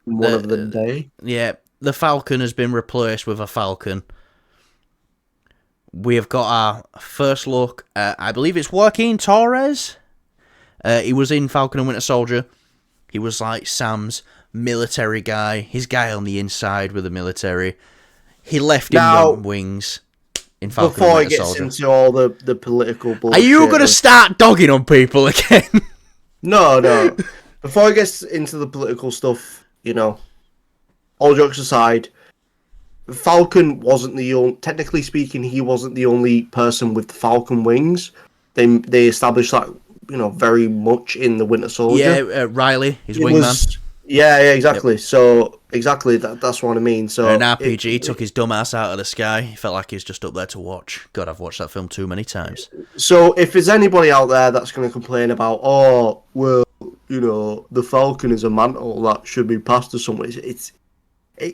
One of the day. Yeah, the Falcon has been replaced with a Falcon. We have got our first look at, I believe it's Joaquin Torres. He was in Falcon and Winter Soldier. He was like Sam's military guy, his guy on the inside with the military. He left him on wings in Falcon and Before he Winter gets Soldier. into all the political bullshit. Are you going to start dogging on people again? No. Before he gets into the political stuff, all jokes aside, Falcon wasn't the only... Technically speaking, he wasn't the only person with the Falcon wings. They established that, very much in the Winter Soldier. Yeah, Riley, his wingman. Yeah, exactly. Yep. So, exactly, that's what I mean. So an RPG took his dumb ass out of the sky. He felt like he was just up there to watch. God, I've watched that film too many times. So, if there's anybody out there that's going to complain about, the Falcon is a mantle that should be passed to someone, it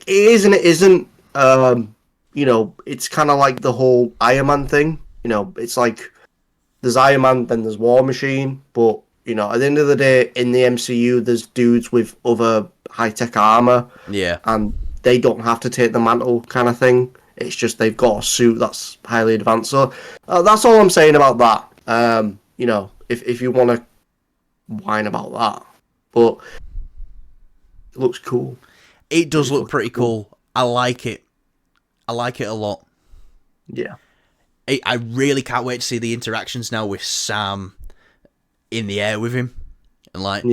is and it isn't. It's kind of like the whole Iron Man thing. It's like there's Iron Man, then there's War Machine, but at the end of the day, in the MCU, there's dudes with other high-tech armor. Yeah. And they don't have to take the mantle kind of thing. It's just they've got a suit that's highly advanced. So that's all I'm saying about that. If you want to whine about that. But it looks cool. It does look pretty cool. I like it. I like it a lot. Yeah. I really can't wait to see the interactions now with Sam in the air with him. And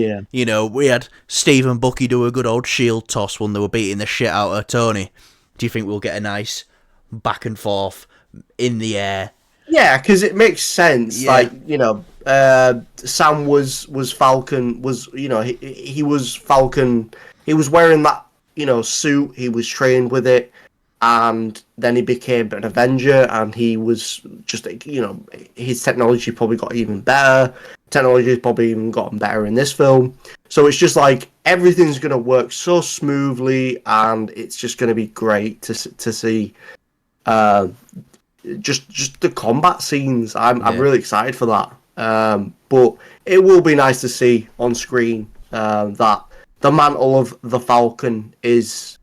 we had Steve and Bucky do a good old shield toss when they were beating the shit out of Tony. Do you think we'll get a nice back and forth in the air? Yeah, because it makes sense. Yeah. Sam was Falcon, he was Falcon. He was wearing that, suit. He was trained with it. And then he became an Avenger, and he was just, his technology probably got even better. Technology has probably even gotten better in this film. So it's just like everything's going to work so smoothly, and it's just going to be great to see. Just the combat scenes. I'm really excited for that. But it will be nice to see on screen that the mantle of the Falcon is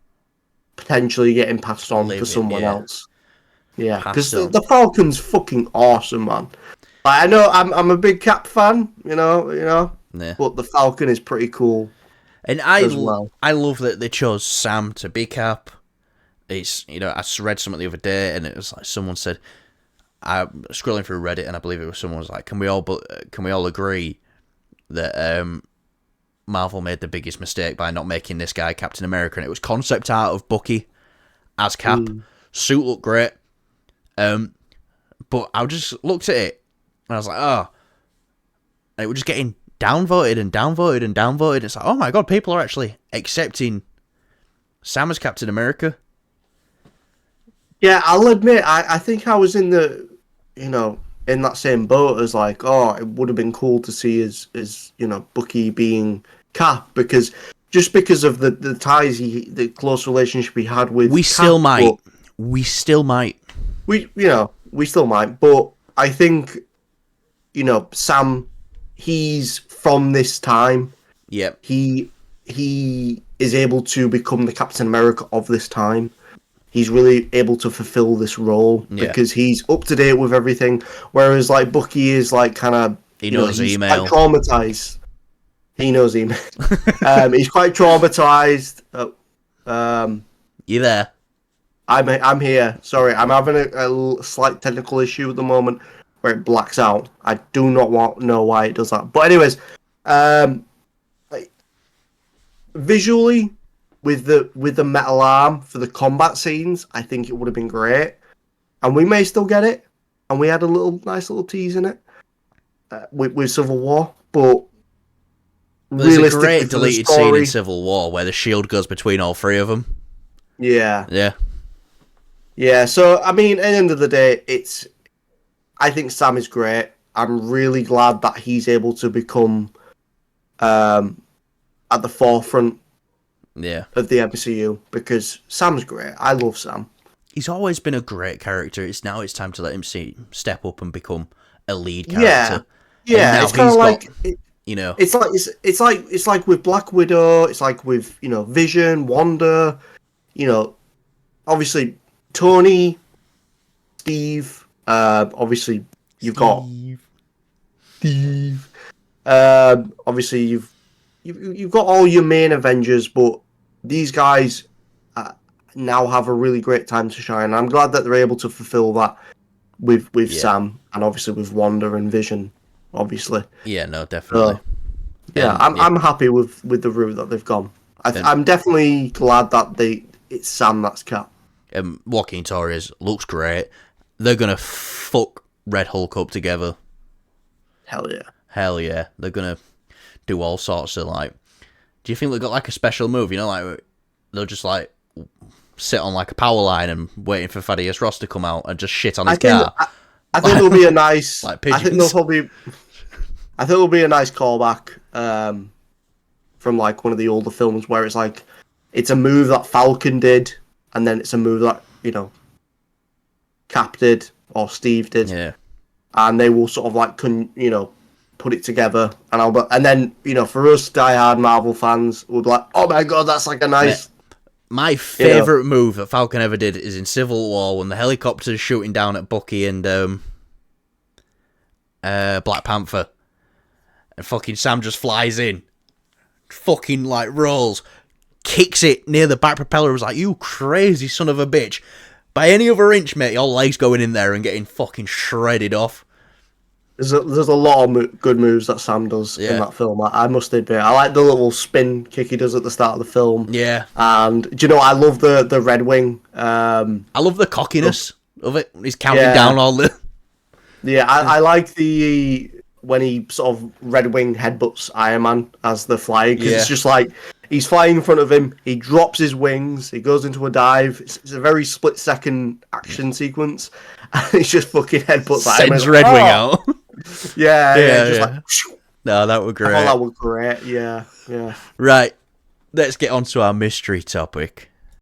potentially getting passed on to someone else. Yeah, because the Falcon's fucking awesome, man. I know I'm a big Cap fan, Yeah. But the Falcon is pretty cool. And I love that they chose Sam to be Cap. It's I read something the other day, and it was like someone said, I'm scrolling through Reddit, and I believe someone was like, can we all agree that Marvel made the biggest mistake by not making this guy Captain America? And it was concept art of Bucky as Cap. Suit looked great. But I just looked at it and I was like, oh. And it was just getting downvoted and downvoted and downvoted. It's like, oh my god, people are actually accepting Sam as Captain America. Yeah, I'll admit, I think I was in the, in that same boat as like, oh, it would have been cool to see as Bucky being Cap, because of the ties the close relationship he had with we Cap, still might we still might but I think Sam, he's from this time. Yep. He is able to become the Captain America of this time. He's really able to fulfill this role because he's up to date with everything, whereas like Bucky is like kind of he knows email, quite traumatized. He knows email. He's quite traumatized. You there? I'm here. Sorry, I'm having a slight technical issue at the moment where it blacks out. I do not know why it does that. But anyways, visually, with the metal arm for the combat scenes, I think it would have been great, and we may still get it. And we had a nice little tease in it with Civil War, but there's a great deleted scene in Civil War where the shield goes between all three of them. Yeah. So I mean, at the end of the day, I think Sam is great. I'm really glad that he's able to become at the forefront of the MCU, because Sam's great. I love Sam. He's always been a great character. It's time to let him step up and become a lead character. Yeah. It's kind of like You know, it's like with Black Widow. It's like with Vision, Wanda. Obviously Tony, Steve. Obviously you've got Steve. Obviously you've got all your main Avengers, but these guys now have a really great time to shine. I'm glad that they're able to fulfill that with Sam, and obviously with Wanda and Vision. Obviously, yeah, no, definitely. I'm happy with the route that they've gone. I'm definitely glad that it's Sam that's Cap. Joaquin Torres looks great. They're gonna fuck Red Hulk up together. Hell yeah. Hell yeah. They're gonna do all sorts of like. Do you think they've got like a special move? Like they'll just like sit on like a power line and waiting for Thaddeus Ross to come out and just shit on his car. I think there'll be a nice. Like I think there'll be a nice callback from like one of the older films where it's like it's a move that Falcon did, and then it's a move that Cap did or Steve did. Yeah. And they will sort of like put it together, and then for us diehard Marvel fans would be like, oh my god, that's like a nice. My favourite move that Falcon ever did is in Civil War when the helicopter's shooting down at Bucky and Black Panther, and fucking Sam just flies in, fucking like rolls, kicks it near the back propeller. Was like, you crazy son of a bitch! By any other inch, mate, your leg's going in there and getting fucking shredded off. There's a lot of good moves that Sam does in that film. I must admit, I like the little spin kick he does at the start of the film. Yeah, and do you know I love the Red Wing. I love the cockiness of it. He's counting down all the. Yeah, I like when he sort of Red Wing headbutts Iron Man as they're flying, because it's just like he's flying in front of him. He drops his wings. He goes into a dive. It's a very split-second action sequence, and he's just fucking headbutts Iron Man. Sends Red Wing out. Just like. No, that was great. I thought that was great. Yeah. Right, let's get on to our mystery topic.